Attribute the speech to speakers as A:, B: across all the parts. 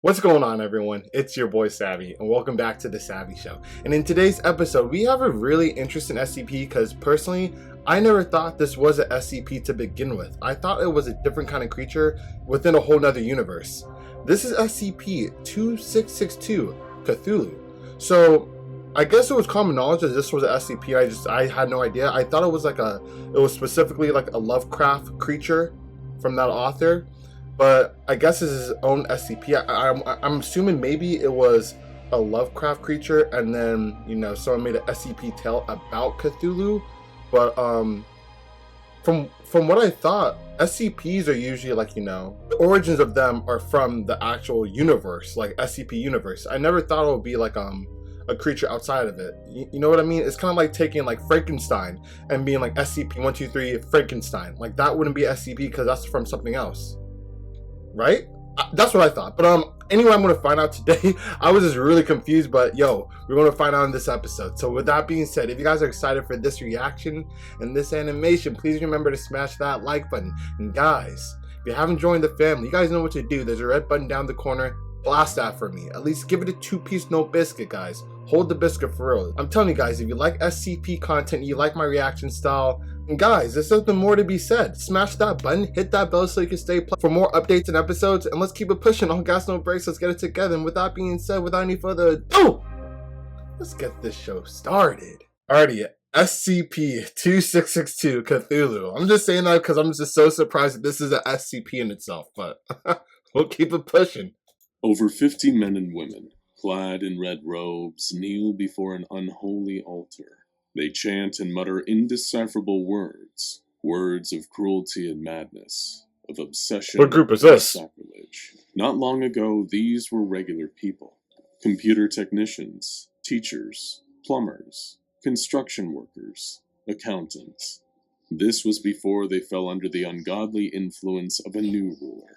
A: What's going on, everyone? It's your boy Savvy, and welcome back to The Savvy Show. And in today's episode, we have a really interesting SCP because personally, I never thought this was an SCP to begin with. I thought it was a different kind of creature within a whole nother universe. This is SCP-2662, Cthulhu. So, I guess it was common knowledge that this was an SCP. I had no idea. I thought it was specifically like a Lovecraft creature from that author. But I guess it's his own SCP. I'm assuming maybe it was a Lovecraft creature, and then someone made an SCP tale about Cthulhu. But from what I thought, SCPs are usually the origins of them are from the actual universe, like SCP universe. I never thought it would be like a creature outside of it. You know what I mean? It's kind of like taking like Frankenstein and being like SCP-123 Frankenstein. Like that wouldn't be SCP because that's from something else. Right? That's what I thought. But anyway, I'm going to find out today. I was just really confused, but we're going to find out in this episode. So with that being said, if you guys are excited for this reaction and this animation, please remember to smash that like button. And guys, if you haven't joined the family, you guys know what to do. There's a red button down the corner. Blast that for me. At least give it a 2-piece no biscuit, guys. Hold the biscuit for real. I'm telling you guys, if you like SCP content, you like my reaction style, and guys, there's something more to be said. Smash that button, hit that bell so you can stay for more updates and episodes, and let's keep it pushing. All gas, no brakes. Let's get it together. And with that being said, without any further ado, let's get this show started. Alrighty, SCP-2662 Cthulhu. I'm just saying that because I'm just so surprised that this is an SCP in itself, but we'll keep it pushing.
B: Over 50 men and women, clad in red robes, kneel before an unholy altar. They chant and mutter indecipherable words, words of cruelty and madness, of obsession
A: What group is this?
B: and sacrilege. Not long ago, these were regular people. Computer technicians, teachers, plumbers, construction workers, accountants. This was before they fell under the ungodly influence of a new ruler.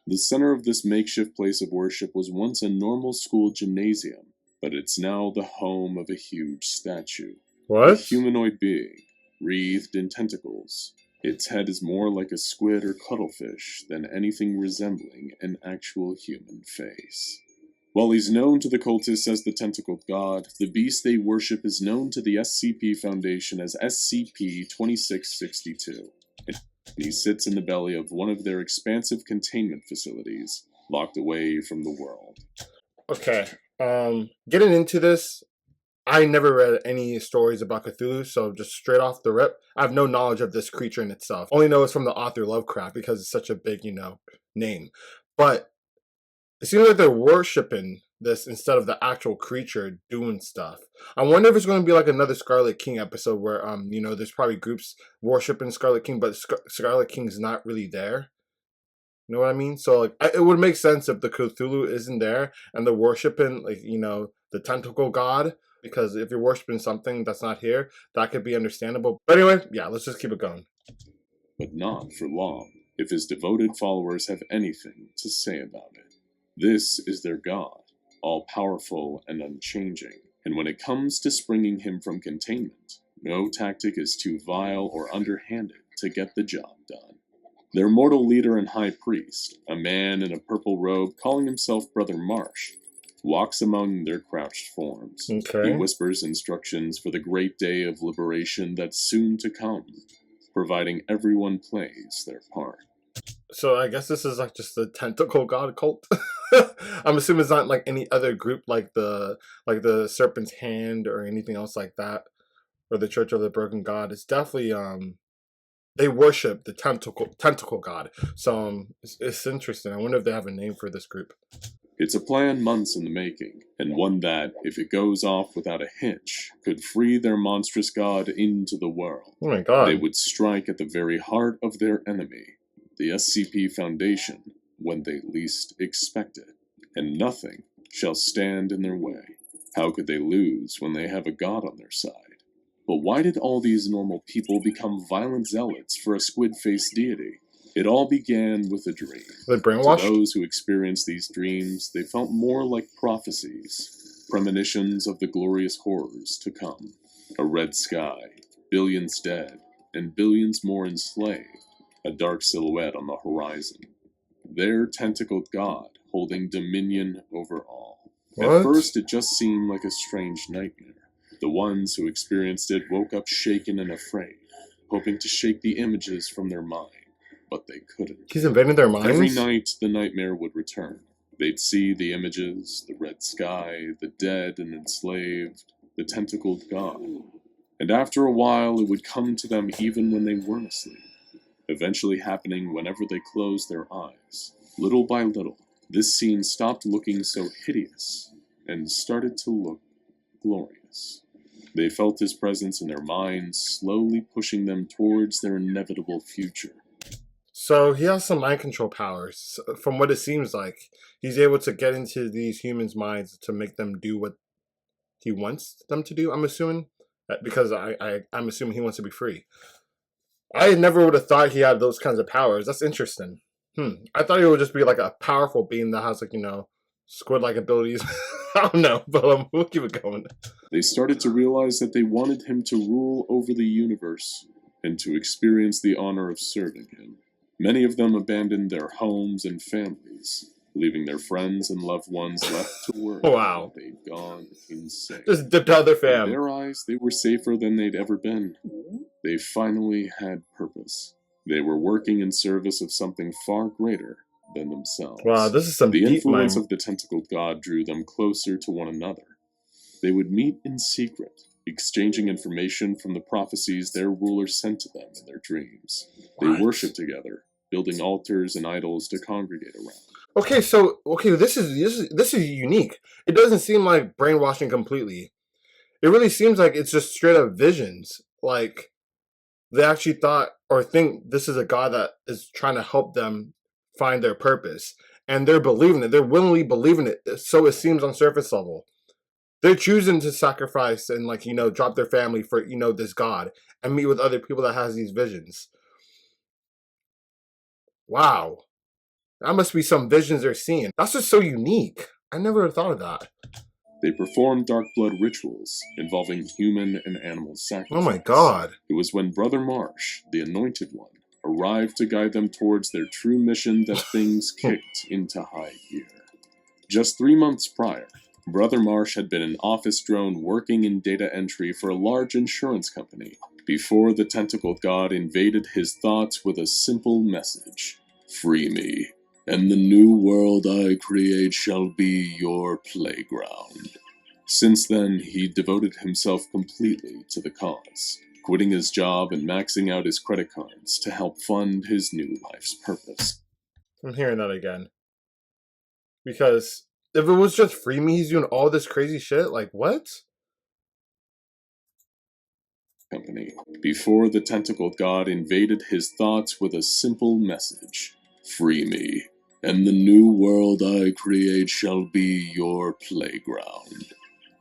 B: The center of this makeshift place of worship was once a normal school gymnasium, but it's now the home of a huge statue.
A: What?
B: A humanoid being, wreathed in tentacles. Its head is more like a squid or cuttlefish than anything resembling an actual human face. While he's known to the cultists as the tentacled god, the beast they worship is known to the SCP Foundation as SCP-2662. He sits in the belly of one of their expansive containment facilities, locked away from the world.
A: Okay, getting into this, I never read any stories about Cthulhu, so just straight off the rip, I have no knowledge of this creature in itself. Only know it's from the author Lovecraft because it's such a big, name. But it seems like they're worshipping this instead of the actual creature doing stuff. I wonder if it's going to be like another Scarlet King episode where, there's probably groups worshipping Scarlet King, but Scarlet King's not really there. You know what I mean? So, it would make sense if the Cthulhu isn't there and they're worshipping, the tentacle god. Because if you're worshipping something that's not here, that could be understandable. But anyway, let's just keep it going.
B: But not for long, if his devoted followers have anything to say about it. This is their god, all-powerful and unchanging, and when it comes to springing him from containment, no tactic is too vile or underhanded to get the job done. Their mortal leader and high priest, a man in a purple robe calling himself Brother Marsh, walks among their crouched forms.
A: Okay.
B: He whispers instructions for the great day of liberation that's soon to come, providing everyone plays their part.
A: So I guess this is just the tentacle god cult. I'm assuming it's not like any other group like the Serpent's Hand or anything else like that, or the Church of the Broken God. It's definitely they worship the tentacle god. So it's interesting. I wonder if they have a name for this group.
B: It's a plan months in the making, and one that, if it goes off without a hitch, could free their monstrous god into the world.
A: Oh my god.
B: They would strike at the very heart of their enemy, the SCP Foundation, when they least expect it, and nothing shall stand in their way. How could they lose when they have a god on their side? But why did all these normal people become violent zealots for a squid-faced deity? It all began with a dream.
A: They brainwashed?
B: To those who experienced these dreams, they felt more like prophecies, premonitions of the glorious horrors to come. A red sky, billions dead, and billions more enslaved, a dark silhouette on the horizon. Their tentacled god holding dominion over all.
A: What?
B: At first, it just seemed like a strange nightmare. The ones who experienced it woke up shaken and afraid, hoping to shake the images from their mind, but they couldn't.
A: He's invading their minds?
B: Every night, the nightmare would return. They'd see the images, the red sky, the dead and enslaved, the tentacled god. And after a while, it would come to them even when they weren't asleep, eventually happening whenever they closed their eyes. Little by little, this scene stopped looking so hideous and started to look glorious. They felt his presence in their minds, slowly pushing them towards their inevitable future.
A: So he has some mind control powers. From what it seems like, he's able to get into these humans' minds to make them do what he wants them to do, I'm assuming. Because I'm assuming he wants to be free. I never would have thought he had those kinds of powers. That's interesting. I thought he would just be like a powerful being that has, like, squid-like abilities. I don't know, but we'll keep it going.
B: They started to realize that they wanted him to rule over the universe and to experience the honor of serving him. Many of them abandoned their homes and families, leaving their friends and loved ones left to worry.
A: Wow.
B: They'd gone insane.
A: Just dipped out their fam.
B: In their eyes, they were safer than they'd ever been. They finally had purpose. They were working in service of something far greater than themselves.
A: Wow, this is some
B: The
A: deep
B: influence
A: mind.
B: of the tentacled god drew them closer to one another. They would meet in secret, exchanging information from the prophecies their ruler sent to them in their dreams. They
A: What?
B: worshipped together, building altars and idols to congregate around.
A: Okay, this is unique. It doesn't seem like brainwashing completely. It really seems like it's just straight up visions. Like, they actually thought or think this is a god that is trying to help them find their purpose. And they're believing it. They're willingly believing it. So it seems on surface level. They're choosing to sacrifice and, drop their family for, this god and meet with other people that has these visions. Wow. That must be some visions they're seeing. That's just so unique. I never would have thought of that.
B: They performed dark blood rituals involving human and animal sacrifice.
A: Oh my god.
B: It was when Brother Marsh, the Anointed One, arrived to guide them towards their true mission that things kicked into high gear. Just 3 months prior, Brother Marsh had been an office drone working in data entry for a large insurance company before the tentacled god invaded his thoughts with a simple message: "Free me, and the new world I create shall be your playground." Since then, he devoted himself completely to the cause, quitting his job and maxing out his credit cards to help fund his new life's purpose.
A: I'm hearing that again. Because if it was just free me, he's doing all this crazy shit? Like, what?
B: Company. Before the tentacled god invaded his thoughts with a simple message: "Free me, and the new world I create shall be your playground."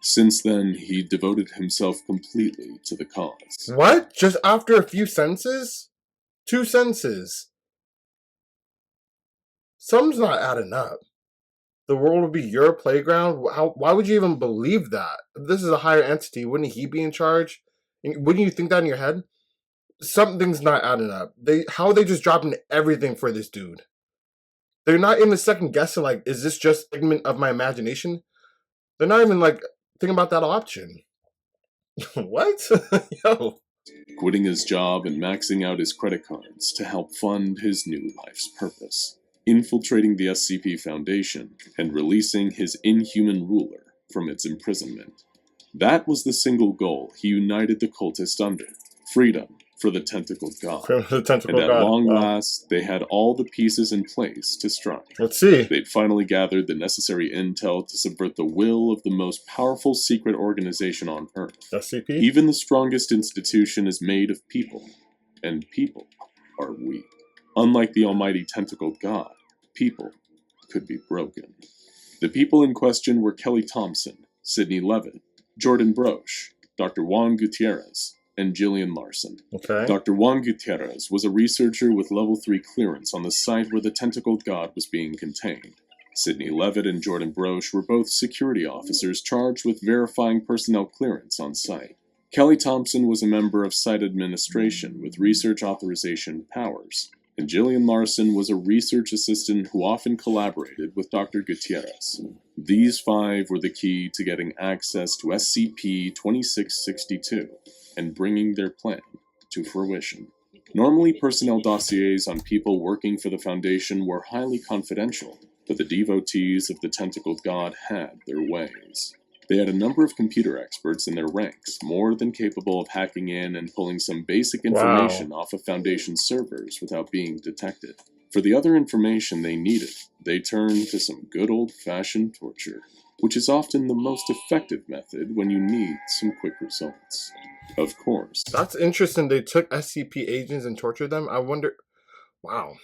B: Since then, he devoted himself completely to the cause.
A: What? Just after a few sentences? 2 sentences. Something's not adding up. The world would be your playground? Why would you even believe that? If this is a higher entity, wouldn't he be in charge? Wouldn't you think that in your head? Something's not adding up. How are they just dropping everything for this dude? They're not even second guessing, like, is this just a figment of my imagination? They're not even, thinking about that option. What? Yo.
B: Quitting his job and maxing out his credit cards to help fund his new life's purpose. Infiltrating the SCP Foundation and releasing his inhuman ruler from its imprisonment. That was the single goal he united the cultists under: freedom for the tentacled god. And at long last, they had all the pieces in place to strike.
A: Let's see.
B: They'd finally gathered the necessary intel to subvert the will of the most powerful secret organization on Earth.
A: SCP?
B: Even the strongest institution is made of people, and people are weak. Unlike the almighty tentacled god, people could be broken. The people in question were Kelly Thompson, Sidney Levitt, Jordan Broche, Dr. Juan Gutierrez, and Jillian Larson.
A: Okay.
B: Dr. Juan Gutierrez was a researcher with level 3 clearance on the site where the tentacled god was being contained. Sidney Levitt and Jordan Broche were both security officers charged with verifying personnel clearance on site. Kelly Thompson was a member of site administration with research authorization powers, and Jillian Larson was a research assistant who often collaborated with Dr. Gutierrez. These 5 were the key to getting access to SCP-2662 and bringing their plan to fruition. Normally, personnel dossiers on people working for the Foundation were highly confidential, but the devotees of the Tentacled God had their ways. They had a number of computer experts in their ranks, more than capable of hacking in and pulling some basic information off of Foundation servers without being detected. For the other information they needed, they turned to some good old-fashioned torture, which is often the most effective method when you need some quick results. Of course.
A: That's interesting. They took SCP agents and tortured them. I wonder. Wow.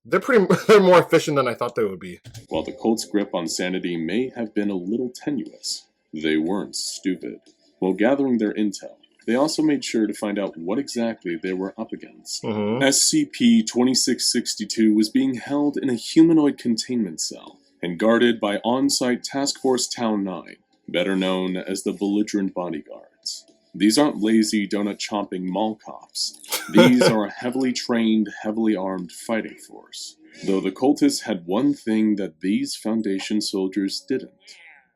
A: They're more efficient than I thought they would be.
B: While the cult's grip on sanity may have been a little tenuous, they weren't stupid. While gathering their intel, they also made sure to find out what exactly they were up against. SCP-2662 was being held in a humanoid containment cell and guarded by on-site Task Force Town 9, better known as the Belligerent Bodyguards. These aren't lazy, donut-chomping mall cops. These are a heavily trained, heavily armed fighting force. Though the cultists had one thing that these Foundation soldiers didn't.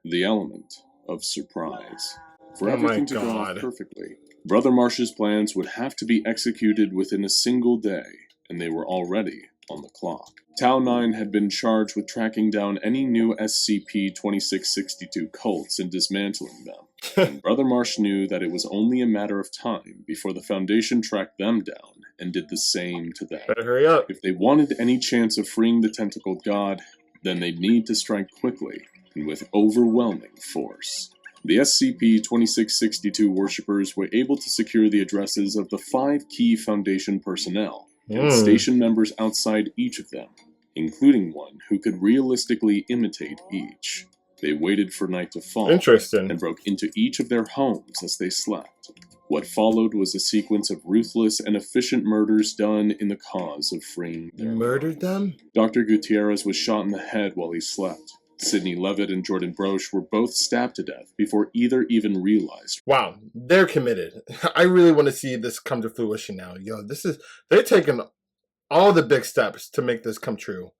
B: The element of surprise. For everything to go off perfectly, Brother Marsh's plans would have to be executed within a single day, and they were already on the clock. Tau 9 had been charged with tracking down any new SCP-2662 cults and dismantling them. And Brother Marsh knew that it was only a matter of time before the Foundation tracked them down and did the same to them.
A: Better hurry up.
B: If they wanted any chance of freeing the Tentacled God, then they'd need to strike quickly and with overwhelming force. The SCP-2662 worshippers were able to secure the addresses of the 5 key Foundation personnel and station members outside each of them, including one who could realistically imitate each. They waited for night to fall and broke into each of their homes as they slept. What followed was a sequence of ruthless and efficient murders done in the cause of freeing their
A: Murdered them?
B: Dr. Gutierrez was shot in the head while he slept. Sidney Levitt and Jordan Broche were both stabbed to death before either even realized.
A: Wow, they're committed. I really want to see this come to fruition now. They're taking all the big steps to make this come true.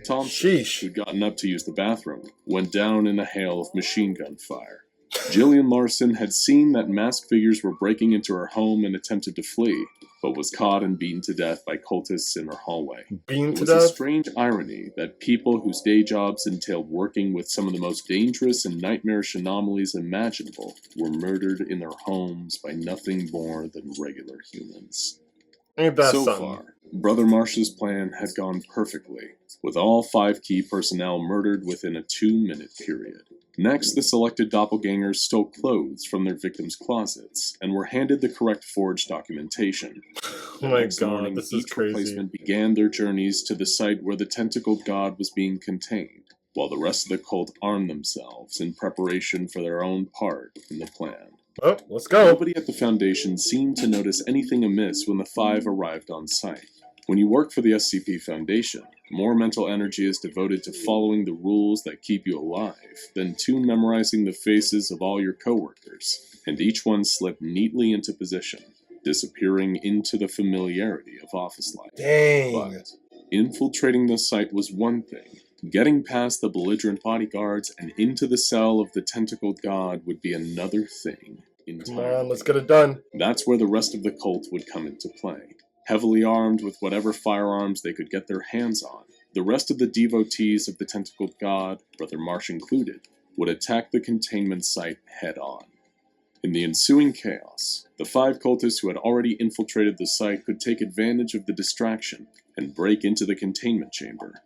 B: Thompson, who'd gotten up to use the bathroom, went down in a hail of machine gun fire. Jillian Larson had seen that masked figures were breaking into her home and attempted to flee, but was caught and beaten to death by cultists in her hallway. It was a strange irony that people whose day jobs entailed working with some of the most dangerous and nightmarish anomalies imaginable were murdered in their homes by nothing more than regular humans. So far, Brother Marsh's plan had gone perfectly, with all 5 key personnel murdered within a 2-minute period. Next, the selected doppelgangers stole clothes from their victims' closets and were handed the correct forged documentation.
A: Oh my god, this is crazy.
B: Replacement began their journeys to the site where the Tentacled God was being contained, while the rest of the cult armed themselves in preparation for their own part in the plan.
A: Oh, let's go.
B: Nobody at the Foundation seemed to notice anything amiss when the 5 arrived on site. When you work for the SCP Foundation, more mental energy is devoted to following the rules that keep you alive than to memorizing the faces of all your coworkers, and each one slipped neatly into position, disappearing into the familiarity of office life.
A: Dang.
B: But infiltrating the site was one thing. Getting past the belligerent bodyguards and into the cell of the Tentacled God would be another thing entirely.
A: Come on, let's get it done.
B: That's where the rest of the cult would come into play. Heavily armed with whatever firearms they could get their hands on, the rest of the devotees of the Tentacled God, Brother Marsh included, would attack the containment site head-on. In the ensuing chaos, the 5 cultists who had already infiltrated the site could take advantage of the distraction and break into the containment chamber.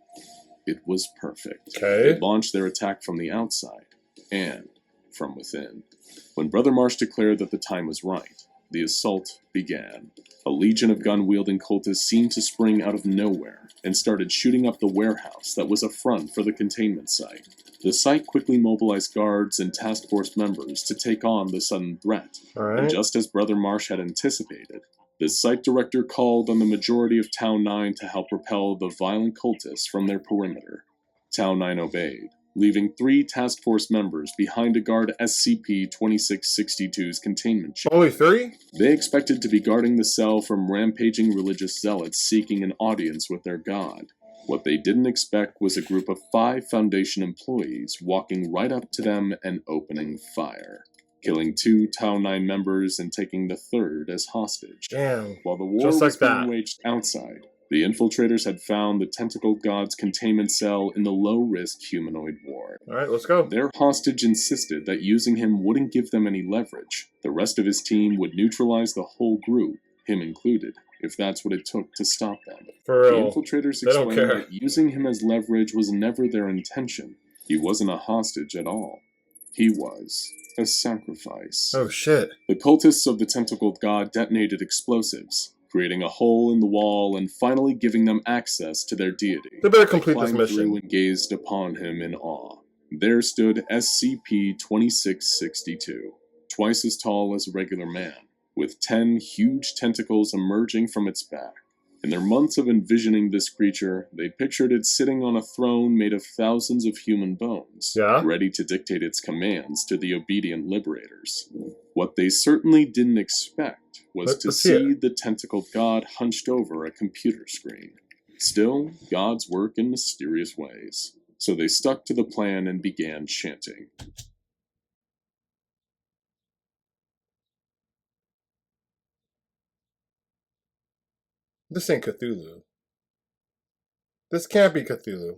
B: It was perfect. They launched their attack from the outside, and from within. When Brother Marsh declared that the time was right, the assault began. A legion of gun-wielding cultists seemed to spring out of nowhere and started shooting up the warehouse that was a front for the containment site. The site quickly mobilized guards and task force members to take on the sudden threat. And just as Brother Marsh had anticipated, the site director called on the majority of Tau 9 to help repel the violent cultists from their perimeter. Tau 9 obeyed, leaving 3 task force members behind to guard SCP-2662's containment chamber.
A: Only 3?
B: They expected to be guarding the cell from rampaging religious zealots seeking an audience with their god. What they didn't expect was a group of 5 Foundation employees walking right up to them and opening fire, killing 2 Tau 9 members and taking the 3rd as hostage.
A: Damn.
B: While the war
A: Just
B: was
A: like
B: being
A: that.
B: waged outside, the infiltrators had found the tentacle god's containment cell in the low-risk humanoid ward.
A: Alright, let's go.
B: Their hostage insisted that using him wouldn't give them any leverage. The rest of his team would neutralize the whole group, him included, if that's what it took to stop them.
A: For
B: The
A: real.
B: infiltrators
A: They don't
B: explained
A: care.
B: that using him as leverage was never their intention. He wasn't a hostage at all. He was a sacrifice.
A: Oh shit.
B: The cultists of the tentacled god detonated explosives, creating a hole in the wall and finally giving them access to their deity.
A: They better complete this
B: Climbed through
A: mission.
B: and gazed upon him in awe. There stood SCP-2662, twice as tall as a regular man, with 10 huge tentacles emerging from its back. In their months of envisioning this creature, they pictured it sitting on a throne made of thousands of human bones,
A: Yeah?
B: ready to dictate its commands to the obedient liberators. What they certainly didn't expect was to
A: Let's hear
B: see
A: it.
B: the tentacled god hunched over a computer screen. Still, gods work in mysterious ways, so they stuck to the plan and began chanting.
A: This ain't Cthulhu. This can't be Cthulhu.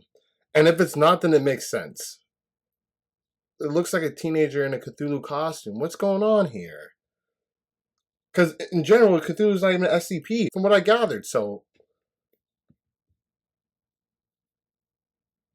A: And if it's not, then it makes sense. It looks like a teenager in a Cthulhu costume. What's going on here? Because in general, Cthulhu's not even an SCP, from what I gathered, so...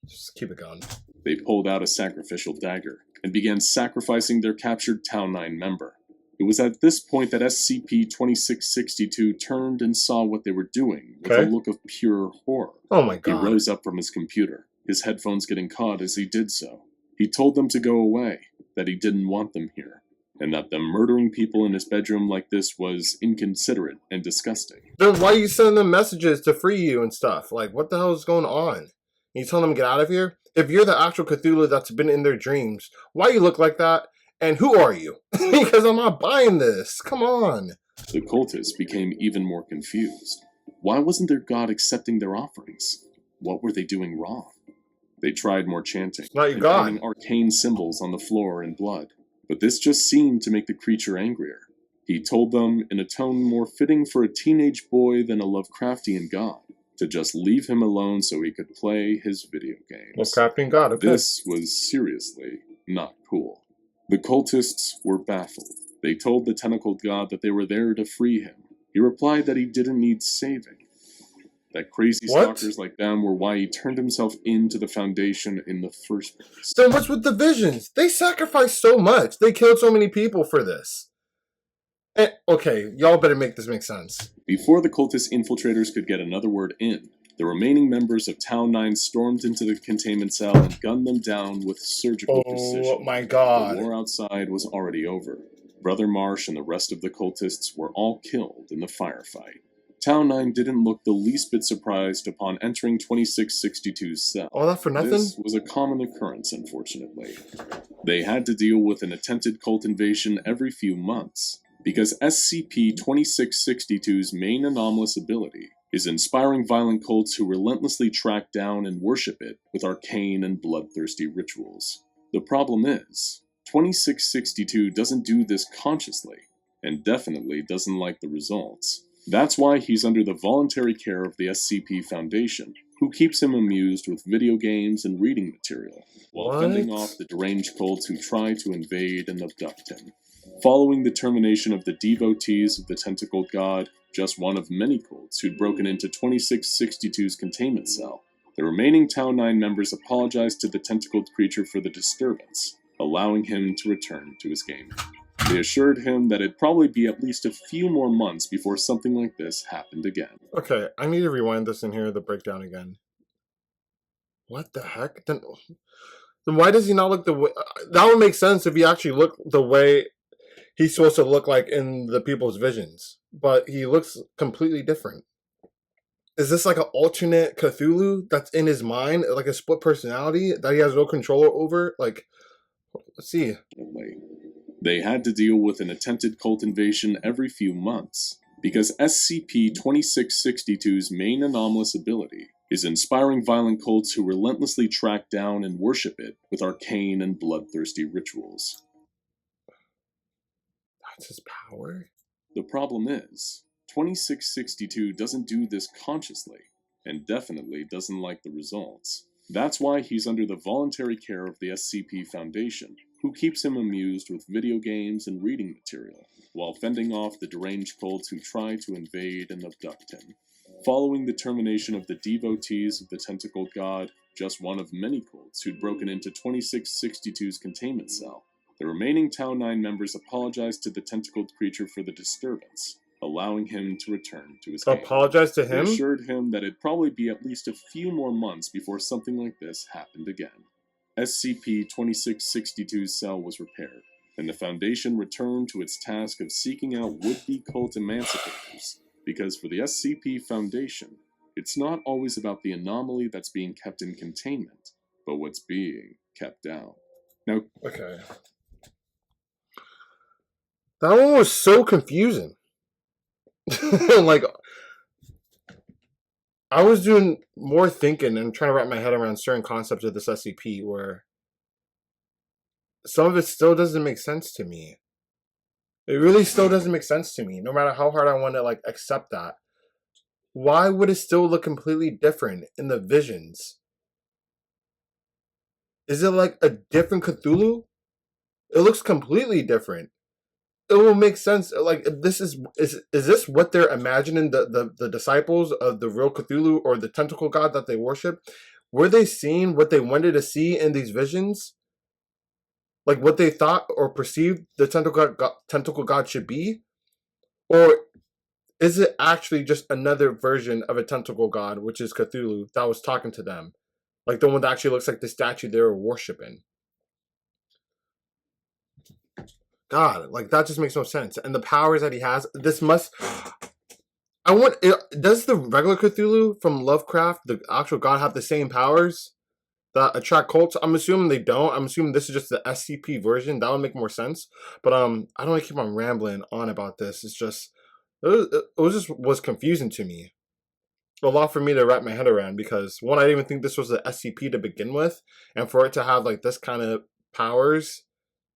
A: Just keep it going.
B: They pulled out a sacrificial dagger and began sacrificing their captured Tau 9 member. It was at this point that SCP-2662 turned and saw what they were doing with
A: Okay.
B: a look of pure horror.
A: Oh my
B: He
A: god.
B: rose up from his computer, his headphones getting caught as he did so. He told them to go away, that he didn't want them here, and that them murdering people in his bedroom like this was inconsiderate and disgusting.
A: Then why are you sending them messages to free you and stuff? Like, what the hell is going on? You telling them to get out of here? If you're the actual Cthulhu that's been in their dreams, why you look like that? And who are you? Because I'm not buying this. Come on.
B: The cultists became even more confused. Why wasn't their god accepting their offerings? What were they doing wrong? They tried more chanting,
A: Not your
B: and
A: god.
B: painting arcane symbols on the floor in blood, but this just seemed to make the creature angrier. He told them, in a tone more fitting for a teenage boy than a Lovecraftian god, to just leave him alone so he could play his video games.
A: Well, crafting god, okay.
B: This was seriously not cool. The cultists were baffled. They told the tentacled god that they were there to free him. He replied that he didn't need saving. That crazy
A: What?
B: stalkers like them were why he turned himself into the Foundation in the first place.
A: Then what's with the visions? They sacrificed so much. They killed so many people for this. And, okay, y'all better make this make sense.
B: Before the cultist infiltrators could get another word in, the remaining members of Tau 9 stormed into the containment cell and gunned them down with surgical precision.
A: Oh my
B: The
A: god.
B: war outside was already over. Brother Marsh and the rest of the cultists were all killed in the firefight. Tau 9 didn't look the least bit surprised upon entering 2662's cell.
A: All that for nothing?
B: This was a common occurrence, unfortunately. They had to deal with an attempted cult invasion every few months, because SCP-2662's main anomalous ability is inspiring violent cults who relentlessly track down and worship it with arcane and bloodthirsty rituals. The problem is, 2662 doesn't do this consciously, and definitely doesn't like the results. That's why he's under the voluntary care of the SCP Foundation, who keeps him amused with video games and reading material, while fending
A: What?
B: off the deranged cults who try to invade and abduct him. Following the termination of the devotees of the tentacled god, just one of many cults who'd broken into 2662's containment cell, the remaining Tau 9 members apologized to the tentacled creature for the disturbance, allowing him to return to his game. They assured him that it'd probably be at least a few more months before something like this happened again.
A: Okay, I need to rewind this and hear the breakdown again. What the heck? Then why does he not look the way... That would make sense if he actually looked the way he's supposed to look like in the people's visions. But he looks completely different. Is this like an alternate Cthulhu that's in his mind, like a split personality that he has no control over? Like, let's see.
B: They had to deal with an attempted cult invasion every few months, because SCP-2662's main anomalous ability is inspiring violent cults who relentlessly track down and worship it with arcane and bloodthirsty rituals.
A: That's his power?
B: The problem is, 2662 doesn't do this consciously, and definitely doesn't like the results. That's why he's under the voluntary care of the SCP Foundation, who keeps him amused with video games and reading material, while fending off the deranged cults who try to invade and abduct him. Following the termination of the devotees of the tentacle god, just one of many cults who'd broken into 2662's containment cell, the remaining Tau 9 members apologized to the tentacled creature for the disturbance, allowing him to return to his game.
A: Apologize to him?
B: They assured him that it'd probably be at least a few more months before something like this happened again. SCP-2662's cell was repaired, and the Foundation returned to its task of seeking out would-be cult emancipators, because for the SCP Foundation, it's not always about the anomaly that's being kept in containment, but what's being kept down. Now,
A: okay. That one was so confusing. Like, I was doing more thinking and trying to wrap my head around certain concepts of this SCP where some of it still doesn't make sense to me. It really still doesn't make sense to me, no matter how hard I want to like accept that. Why would it still look completely different in the visions? Is it like a different Cthulhu? It looks completely different. It will make sense. Like, this is this what they're imagining the disciples of the real Cthulhu or the tentacle god that they worship? Were they seeing what they wanted to see in these visions? Like what they thought or perceived the tentacle god should be? Or is it actually just another version of a tentacle god, which is Cthulhu, that was talking to them? Like the one that actually looks like the statue they were worshiping. God, like that just makes no sense. And the powers that he has, this must... does the regular Cthulhu from Lovecraft, the actual god, have the same powers that attract cults? I'm assuming they don't. I'm assuming this is just the SCP version. That would make more sense. But I don't want to keep on rambling on about this. It's just... It was confusing to me. A lot for me to wrap my head around, because one, I didn't even think this was the SCP to begin with, and for it to have like this kind of powers,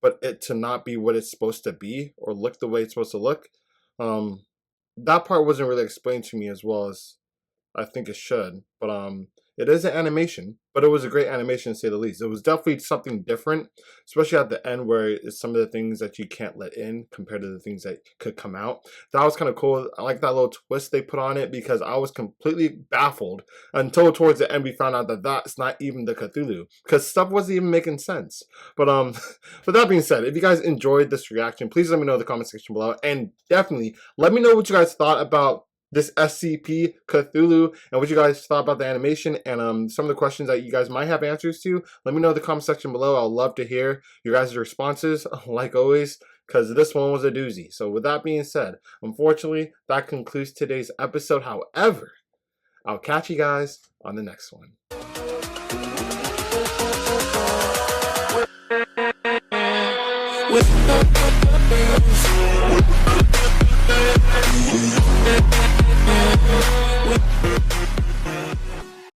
A: but it to not be what it's supposed to be or look the way it's supposed to look, that part wasn't really explained to me as well as I think it should. But it is an animation, but it was a great animation to say the least. It was definitely something different, especially at the end where it's some of the things that you can't let in compared to the things that could come out. That was kind of cool. I like that little twist they put on it, because I was completely baffled until towards the end we found out that that's not even the Cthulhu, because stuff wasn't even making sense. But with that being said, if you guys enjoyed this reaction, please let me know in the comment section below, and definitely let me know what you guys thought about this SCP Cthulhu and what you guys thought about the animation, and some of the questions that you guys might have answers to. Let me know in the comment section below. I'll love to hear your guys' responses, like always, because this one was a doozy. So with that being said, unfortunately, that concludes today's episode. However, I'll catch you guys on the next one. With